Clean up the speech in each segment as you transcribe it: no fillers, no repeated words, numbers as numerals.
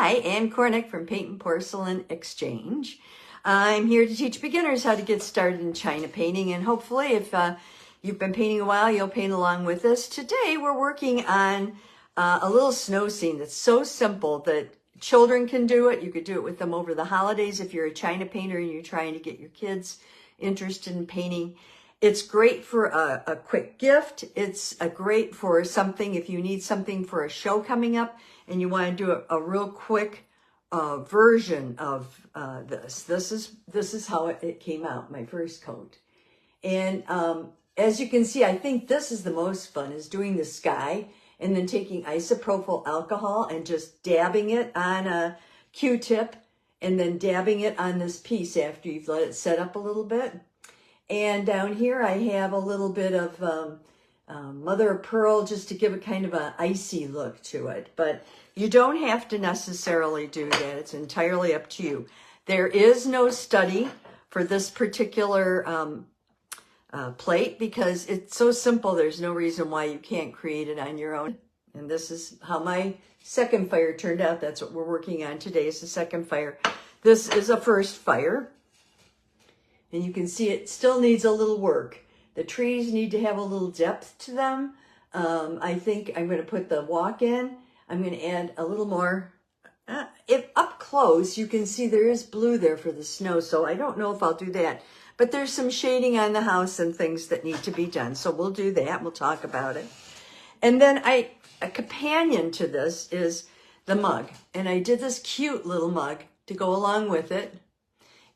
Hi, Ann Cornick from Paint and Porcelain Exchange. I'm here to teach beginners how to get started in China painting, and hopefully if you've been painting a while, you'll paint along with us. Today we're working on a little snow scene that's so simple that children can do it. You could do it with them over the holidays if you're a China painter and you're trying to get your kids interested in painting. It's great for a quick gift. It's great for something if you need something for a show coming up and you want to do a real quick version of this. This is how it came out, my first coat. And as you can see, I think this is the most fun, is doing the sky and then taking isopropyl alcohol and just dabbing it on a Q-tip and then dabbing it on this piece after you've let it set up a little bit. And down here I have a little bit of mother of pearl just to give it kind of an icy look to it. But you don't have to necessarily do that. It's entirely up to you. There is no study for this particular plate because it's so simple. There's no reason why you can't create it on your own. And this is how my second fire turned out. That's what we're working on today, is the second fire. This is a first fire. And you can see it still needs a little work. The trees need to have a little depth to them. I think I'm going to put the walk in. I'm going to add a little more. If up close, you can see there is blue there for the snow, so I don't know if I'll do that. But there's some shading on the house and things that need to be done, so we'll do that. We'll talk about it. And then a companion to this is the mug. And I did this cute little mug to go along with it.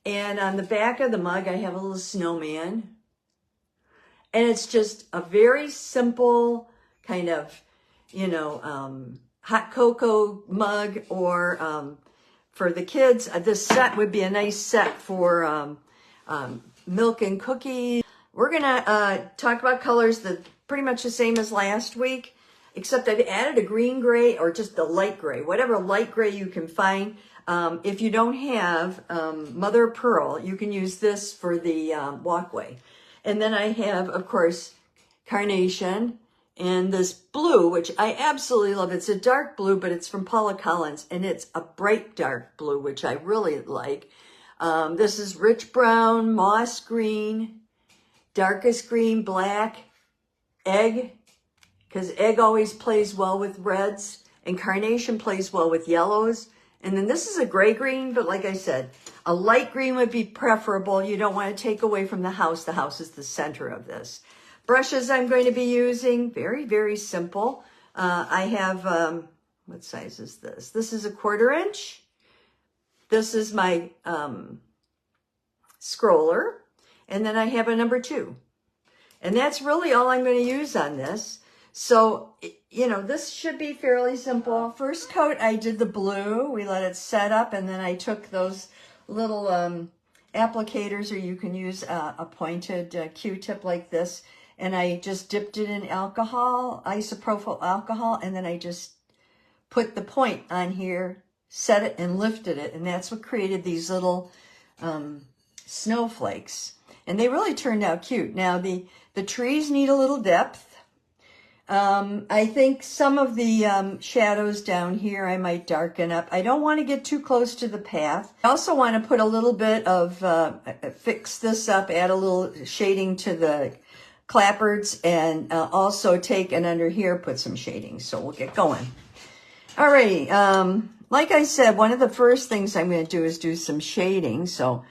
And on the back of the mug, I have a little snowman. And it's just a very simple kind of, hot cocoa mug, or for the kids, this set would be a nice set for milk and cookies. We're gonna talk about colors that pretty much the same as last week, except I've added a green gray or just a light gray, whatever light gray you can find. If you don't have mother of pearl, you can use this for the walkway. And then I have, of course, carnation and this blue, which I absolutely love. It's a dark blue, but it's from Paula Collins, and it's a bright dark blue, which I really like. This is rich brown, moss green, darkest green, black, egg, because egg always plays well with reds, and carnation plays well with yellows. And then this is a gray green, but like I said, a light green would be preferable. You don't want to take away from the house. The house is the center of this. Brushes I'm going to be using, very, very simple. I have, what size is this? This is a 1/4 inch. This is my scroller. And then I have a number 2. And that's really all I'm going to use on this. So, this should be fairly simple. First coat, I did the blue. We let it set up, and then I took those little applicators, or you can use a pointed Q-tip like this, and I just dipped it in alcohol, isopropyl alcohol, and then I just put the point on here, set it, and lifted it, and that's what created these little snowflakes. And they really turned out cute. Now, the trees need a little depth. I think some of the shadows down here I might darken up. I don't want to get too close to the path. I also want to put a little bit of, fix this up, add a little shading to the clapboards, and also take and under here put some shading. So we'll get going. Alrighty, like I said, one of the first things I'm going to do is do some shading. So I'm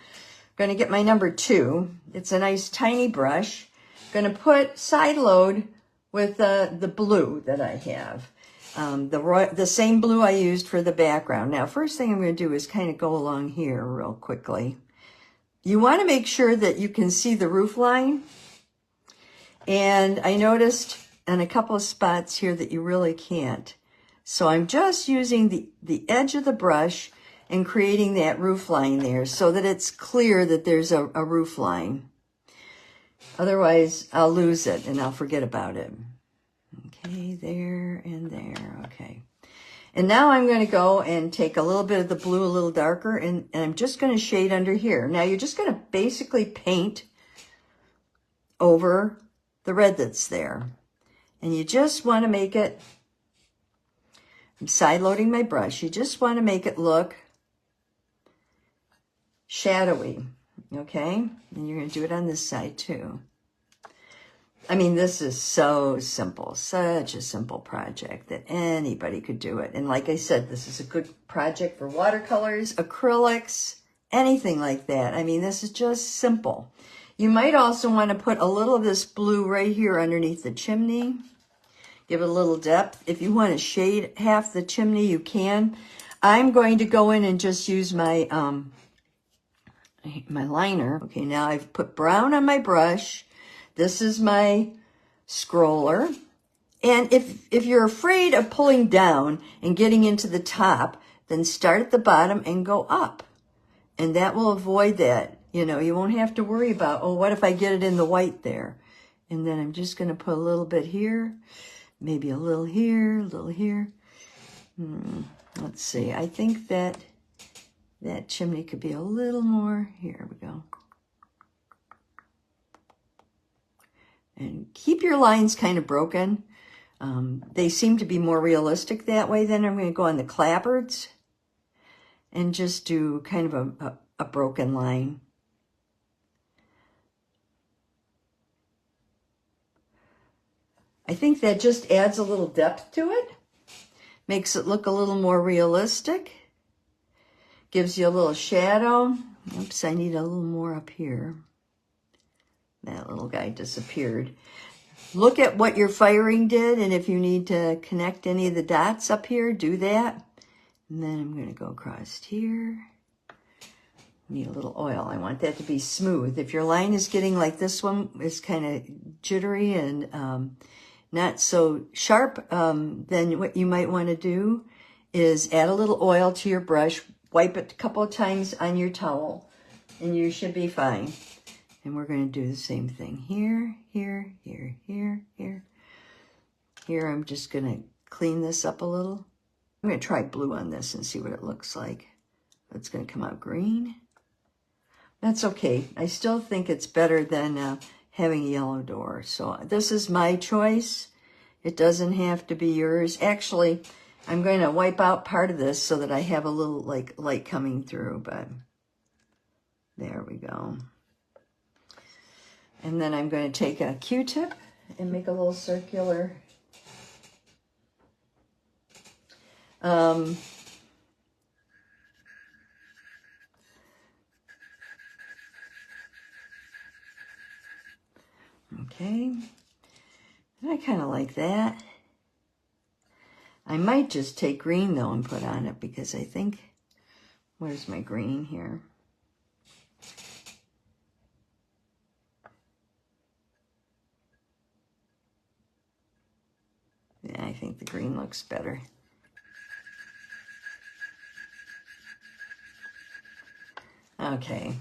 going to get my number 2. It's a nice tiny brush. I'm going to put side load with the blue that I have, the same blue I used for the background. Now, first thing I'm going to do is kind of go along here real quickly. You want to make sure that you can see the roof line. And I noticed on a couple of spots here that you really can't. So I'm just using the edge of the brush and creating that roof line there so that it's clear that there's a roof line. Otherwise, I'll lose it and I'll forget about it. Okay, there and there. Okay. And now I'm going to go and take a little bit of the blue, a little darker, and I'm just going to shade under here. Now, you're just going to basically paint over the red that's there. And you just want to make it I'm side loading my brush. You just want to make it look shadowy, okay? And you're going to do it on this side too. I mean, this is so simple, such a simple project that anybody could do it. And like I said, this is a good project for watercolors, acrylics, anything like that. I mean, this is just simple. You might also want to put a little of this blue right here underneath the chimney. Give it a little depth. If you want to shade half the chimney, you can. I'm going to go in and just use my my liner. Okay, now I've put brown on my brush. This is my scroller. And if you're afraid of pulling down and getting into the top, then start at the bottom and go up. And that will avoid that. You know, you won't have to worry about, oh, what if I get it in the white there? And then I'm just going to put a little bit here, maybe a little here, a little here. Let's see. I think that chimney could be a little more. Here we go. And keep your lines kind of broken. They seem to be more realistic that way. Then I'm going to go on the clapboards and just do kind of a broken line. I think that just adds a little depth to it. Makes it look a little more realistic. Gives you a little shadow. Oops, I need a little more up here. That little guy disappeared. Look at what your firing did, and if you need to connect any of the dots up here, do that. And then I'm going to go across here. Need a little oil. I want that to be smooth. If your line is getting like this one is kind of jittery and not so sharp, then what you might want to do is add a little oil to your brush, wipe it a couple of times on your towel, and you should be fine. And we're going to do the same thing here, here, here, here, here. Here, I'm just going to clean this up a little. I'm going to try blue on this and see what it looks like. It's going to come out green. That's okay. I still think it's better than having a yellow door. So this is my choice. It doesn't have to be yours. Actually, I'm going to wipe out part of this so that I have a little like light coming through, but there we go. And then I'm going to take a Q-tip and make a little circular okay. I kind of like that. I might just take green though and put on it because I think, where's my green here? Yeah, I think the green looks better. Okay.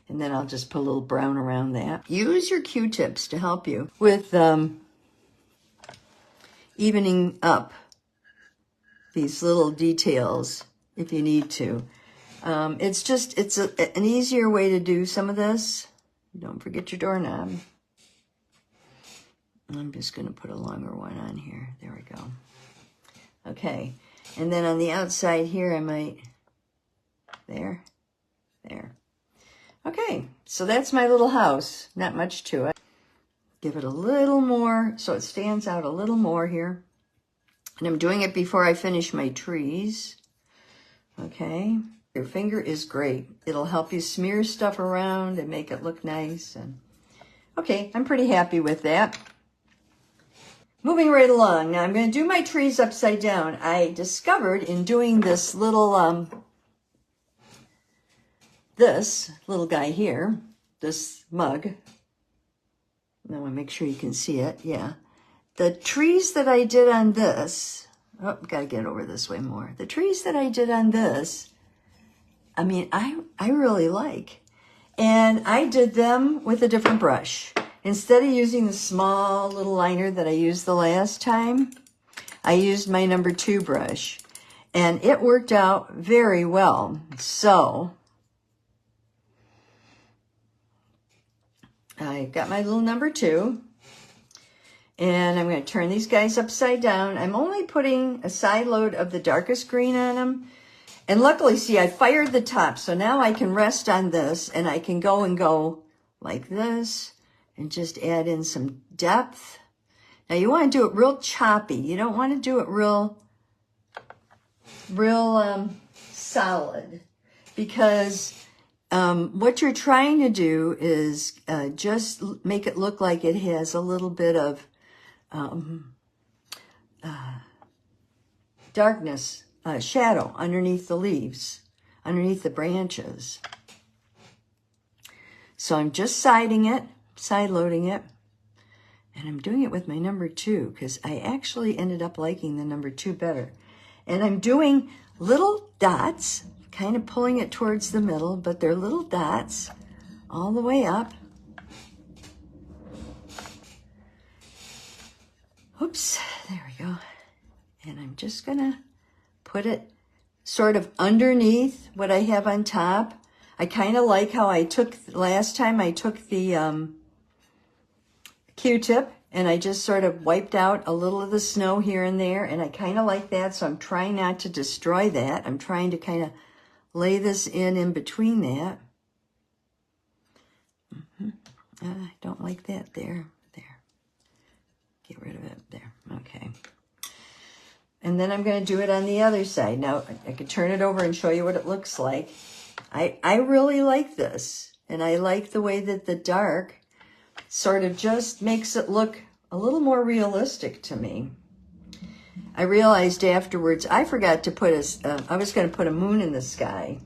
And then I'll just put a little brown around that. Use your Q-tips to help you with evening up these little details if you need to. It's an easier way to do some of this. Don't forget your doorknob. I'm just going to put a longer one on here. There we go. Okay. And then on the outside here, I might, there. Okay, so that's my little house. Not much to it. Give it a little more so it stands out a little more here. And I'm doing it before I finish my trees. Okay, your finger is great. It'll help you smear stuff around and make it look nice. And okay, I'm pretty happy with that. Moving right along. Now I'm going to do my trees upside down. I discovered in doing this little this little guy here, this mug. I want to make sure you can see it. Yeah. The trees that I did on this, oh, gotta get over this way more. The trees that I did on this, I mean, I really like. And I did them with a different brush. Instead of using the small little liner that I used the last time, I used my number 2 brush. And it worked out very well. So I got my little number 2, And I'm going to turn these guys upside down. I'm only putting a side load of the darkest green on them. And luckily, see, I fired the top. So now I can rest on this and I can go like this and just add in some depth. Now you want to do it real choppy. You don't want to do it real solid, because what you're trying to do is just make it look like it has a little bit of darkness, shadow underneath the leaves, underneath the branches. So I'm just side loading it, and I'm doing it with my number 2 because I actually ended up liking the number 2 better. And I'm doing little dots, kind of pulling it towards the middle, but they're little dots all the way up. Oops, there we go. And I'm just gonna put it sort of underneath what I have on top. I kind of like how I took, last time I took the Q-tip and I just sort of wiped out a little of the snow here and there, and I kind of like that, so I'm trying not to destroy that. I'm trying to kind of lay this in between that. I don't like that there. Get rid of it there. Okay. And then I'm going to do it on the other side. Now, I can turn it over and show you what it looks like. I really like this, and I like the way that the dark sort of just makes it look a little more realistic to me. I realized afterwards I forgot to put I was going to put a moon in the sky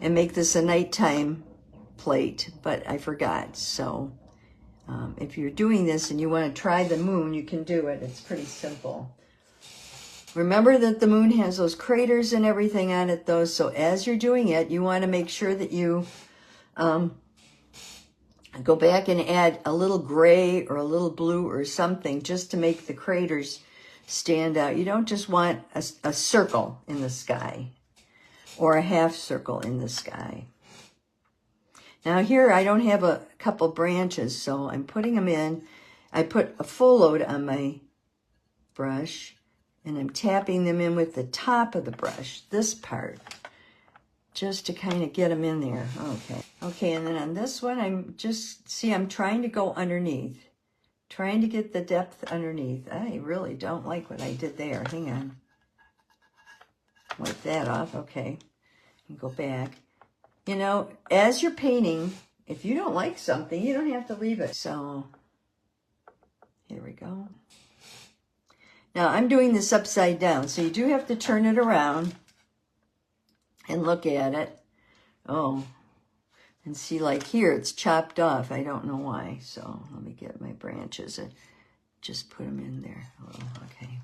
and make this a nighttime plate, but I forgot. So if you're doing this and you want to try the moon, you can do it. It's pretty simple. Remember that the moon has those craters and everything on it, though, so as you're doing it, you want to make sure that you go back and add a little gray or a little blue or something just to make the craters stand out. You don't just want a circle in the sky or a half circle in the sky. Now here I don't have a couple branches, so I'm putting them in. I put a full load on my brush, and I'm tapping them in with the top of the brush, this part, just to kind of get them in there. Okay, and then on this one, I'm trying to go underneath, trying to get the depth underneath. I really don't like what I did there. Hang on. Wipe that off. Okay, and go back. You know, as you're painting, if you don't like something, you don't have to leave it. So, here we go. Now, I'm doing this upside down, so you do have to turn it around and look at it. Oh, and see, like here, it's chopped off. I don't know why. So, let me get my branches and just put them in there. Oh, okay.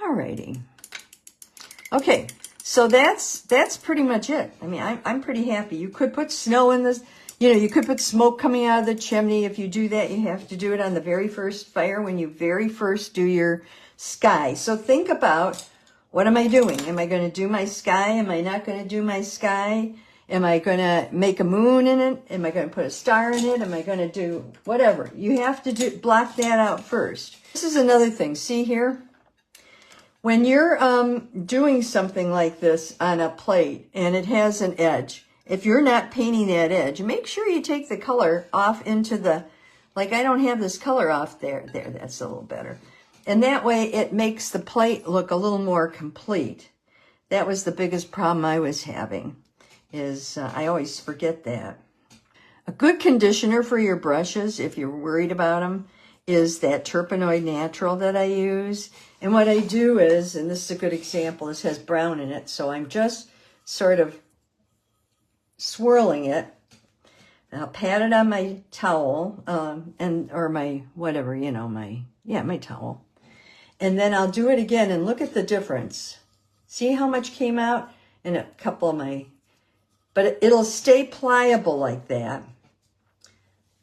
Alrighty. Okay, so that's pretty much it. I mean, I'm pretty happy. You could put snow in this. You know, you could put smoke coming out of the chimney. If you do that, you have to do it on the very first fire when you very first do your sky. So think about, what am I doing? Am I going to do my sky? Am I not going to do my sky? Am I going to make a moon in it? Am I going to put a star in it? Am I going to do whatever? You have to block that out first. This is another thing. See here? When you're doing something like this on a plate and it has an edge, if you're not painting that edge, make sure you take the color off into the, like I don't have this color off there. There, that's a little better. And that way it makes the plate look a little more complete. That was the biggest problem I was having, is I always forget that. A good conditioner for your brushes, if you're worried about them, is that Terpenoid Natural that I use. And what I do is, and this is a good example, this has brown in it, so I'm just sort of swirling it. And I'll pat it on my towel, or my whatever, you know, my towel. And then I'll do it again and look at the difference. See how much came out in a couple of my, but it'll stay pliable like that.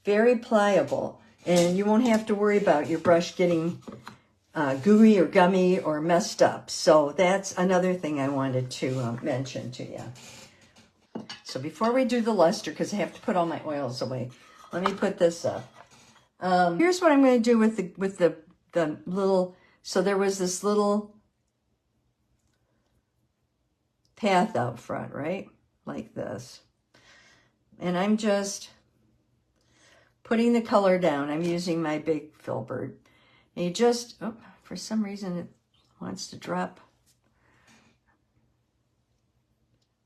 Very pliable. And you won't have to worry about your brush getting gooey or gummy or messed up. So that's another thing I wanted to mention to you. So before we do the luster, because I have to put all my oils away, let me put this up. Here's what I'm going to do with the little, so there was this little path out front, right? Like this. And I'm just putting the color down. I'm using my big filbert. And you just, oh, for some reason it wants to drop.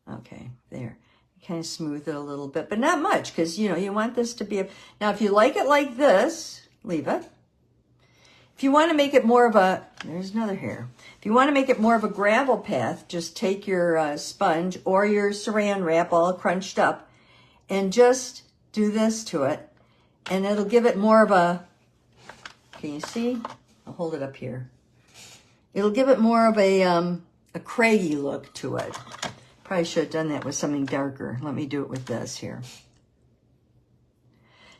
Okay, there. Kind of smooth it a little bit, but not much, because, you know, you want this to be now, if you like it like this, leave it. If you want to make it more of a, there's another hair. If you want to make it more of a gravel path, just take your sponge or your saran wrap all crunched up and just do this to it, and it'll give it more of a, can you see? I'll hold it up here. It'll give it more of a craggy look to it. Probably should have done that with something darker. Let me do it with this here.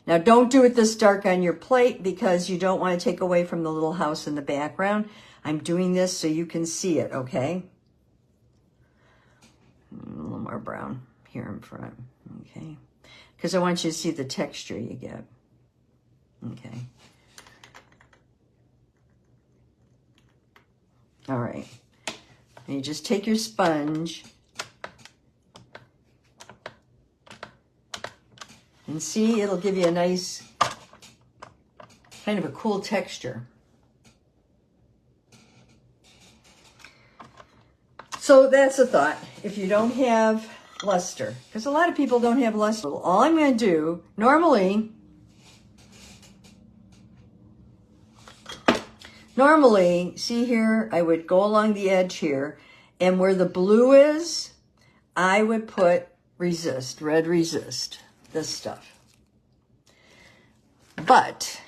Now, don't do it this dark on your plate because you don't want to take away from the little house in the background. I'm doing this so you can see it, okay? A little more brown here in front, okay? Because I want you to see the texture you get, okay? All right. And you just take your sponge and see, it'll give you a nice, kind of a cool texture. So that's a thought. If you don't have luster, because a lot of people don't have luster, all I'm going to do, normally, see here, I would go along the edge here, and where the blue is, I would put resist, red resist. This stuff. But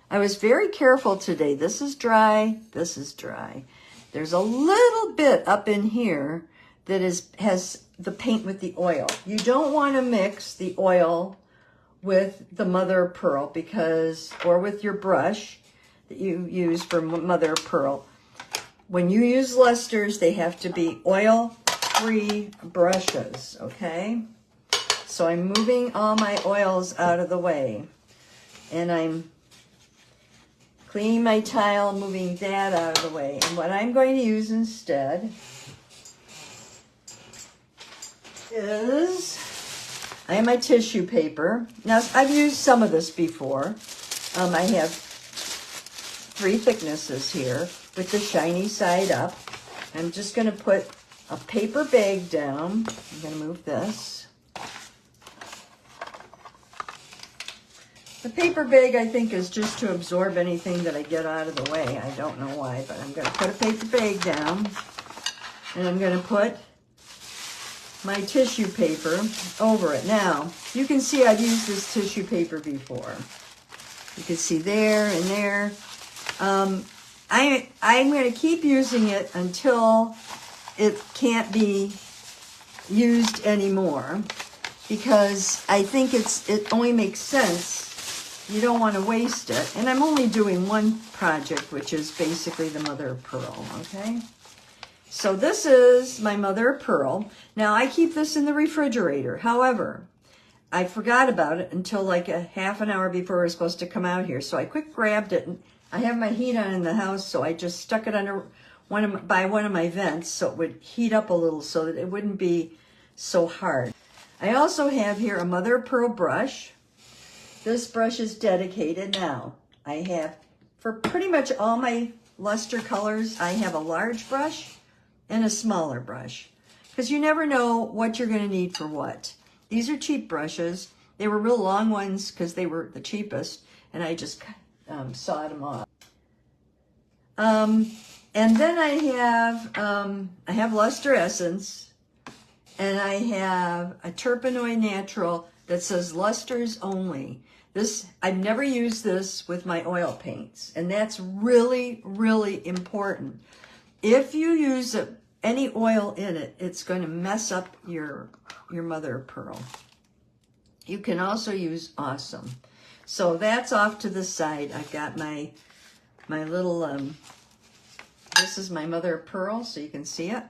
I was very careful today. This is dry. This is dry. There's a little bit up in here that has the paint with the oil. You don't want to mix the oil with the mother of pearl because, or with your brush that you use for mother of pearl. When you use lusters, they have to be oil-free brushes, okay? So I'm moving all my oils out of the way. And I'm cleaning my tile, moving that out of the way. And what I'm going to use instead is, I have my tissue paper. Now, I've used some of this before. I have 3 thicknesses here with the shiny side up. I'm just going to put a paper bag down. I'm going to move this. The paper bag, I think, is just to absorb anything that I get out of the way. I don't know why, but I'm going to put a paper bag down. And I'm going to put my tissue paper over it. Now, you can see I've used this tissue paper before. You can see there and there. I'm going to keep using it until it can't be used anymore because I think it only makes sense. You don't want to waste it. And I'm only doing one project, which is basically the mother of pearl, okay? So this is my mother of pearl. Now, I keep this in the refrigerator. However, I forgot about it until like a half an hour before we were supposed to come out here. So I quick grabbed it. And I have my heat on in the house, so I just stuck it under by one of my vents so it would heat up a little so that it wouldn't be so hard. I also have here a mother of pearl brush. This brush is dedicated now. I have, for pretty much all my luster colors, I have a large brush and a smaller brush because you never know what you're going to need for what. These are cheap brushes. They were real long ones because they were the cheapest, and I just sawed them off. And then I have luster essence, and I have a Terpenoid natural that says lusters only. I've never used this with my oil paints, and that's really, really important. If you use any oil in it, it's going to mess up your mother of pearl. You can also use Awesome. So that's off to the side. I've got my little, this is my mother of pearl, so you can see it.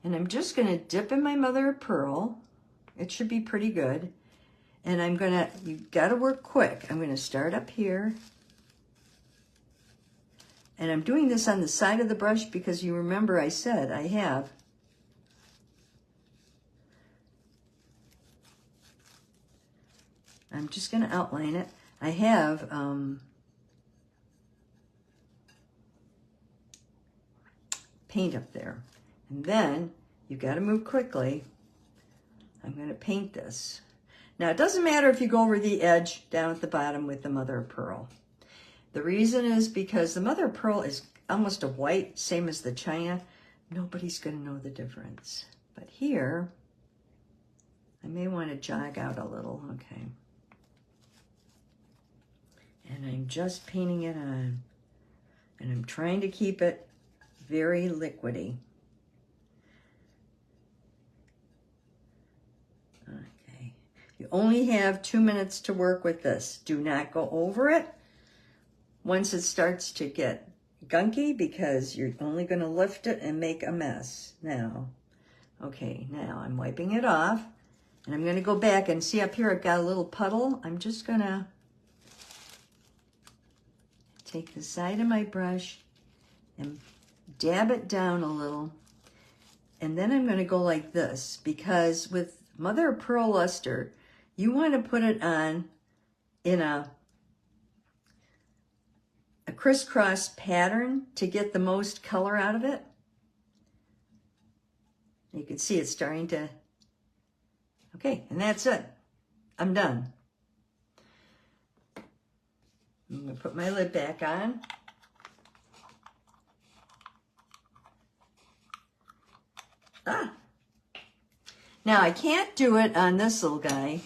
And I'm just going to dip in my mother of pearl. It should be pretty good. And you gotta work quick. I'm gonna start up here. And I'm doing this on the side of the brush because you remember I said I'm just gonna outline it. I have paint up there. And then you gotta move quickly. I'm gonna paint this. Now, it doesn't matter if you go over the edge down at the bottom with the mother of pearl. The reason is because the mother of pearl is almost a white, same as the china. Nobody's going to know the difference. But here, I may want to jog out a little. Okay. And I'm just painting it on. And I'm trying to keep it very liquidy. You only have 2 minutes to work with this. Do not go over it once it starts to get gunky because you're only going to lift it and make a mess. Now, okay, now I'm wiping it off and I'm going to go back and see up here I've got a little puddle. I'm just going to take the side of my brush and dab it down a little. And then I'm going to go like this because with mother of pearl luster, you want to put it on in a crisscross pattern to get the most color out of it. You can see it's starting to, okay, and that's it. I'm done. I'm going to put my lid back on. Now I can't do it on this little guy.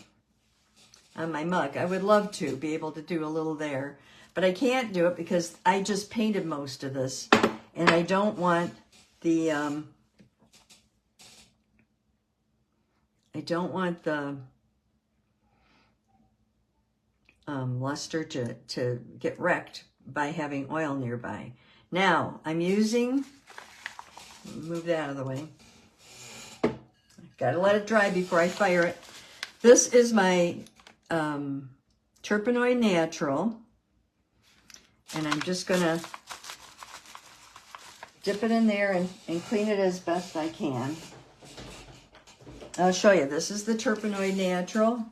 On my mug. I would love to be able to do a little there, but I can't do it because I just painted most of this and I don't want the luster to get wrecked by having oil nearby. Now I'm using, move that out of the way. Gotta let it dry before I fire it. This is my Turpenoid Natural, and I'm just gonna dip it in there and clean it as best I can. I'll show you. This is the Turpenoid Natural.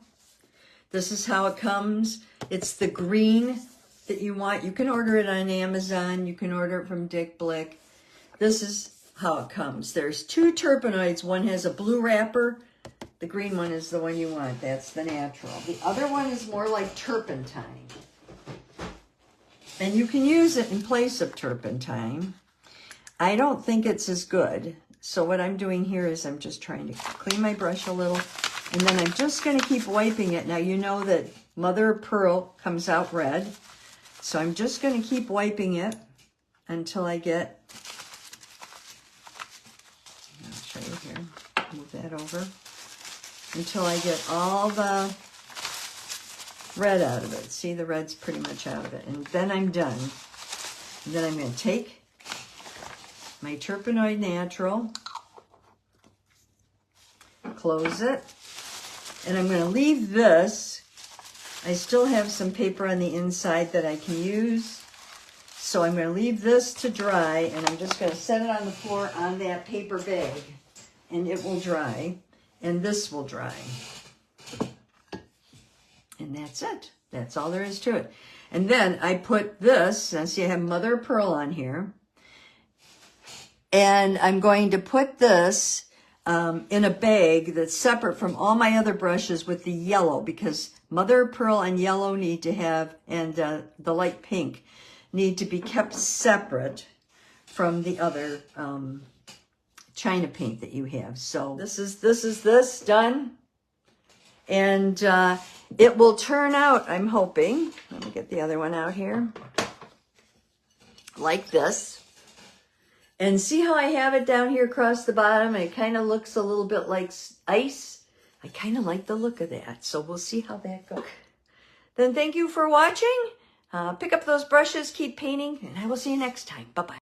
This is how it comes. It's the green that you want. You can order it on Amazon. You can order it from Dick Blick. This is how it comes. There's 2 Turpenoids. One has a blue wrapper. The green one is the one you want. That's the natural. The other one is more like turpentine. And you can use it in place of turpentine. I don't think it's as good. So what I'm doing here is I'm just trying to clean my brush a little. And then I'm just going to keep wiping it. Now you know that mother of pearl comes out red. So I'm just going to keep wiping it until I get... I'll show you here. Move that over. Until I get all the red out of it. See, the red's pretty much out of it. And then I'm done. And then I'm going to take my Turpenoid Natural, close it, and I'm going to leave this. I still have some paper on the inside that I can use. So I'm going to leave this to dry, and I'm just going to set it on the floor on that paper bag, and it will dry. And this will dry. And that's it. That's all there is to it. And then I put this, and see I have mother of pearl on here. And I'm going to put this in a bag that's separate from all my other brushes with the yellow, because mother of pearl and yellow need to have, and the light pink need to be kept separate from the other China paint that you have. So this is done, and it will turn out, I'm hoping, let me get the other one out here, like this. And see how I have it down here across the bottom, and it kind of looks a little bit like ice. I kind of like the look of that, so we'll see how that goes. Then thank you for watching. Pick up those brushes, keep painting, and I will see you next time. Bye-bye.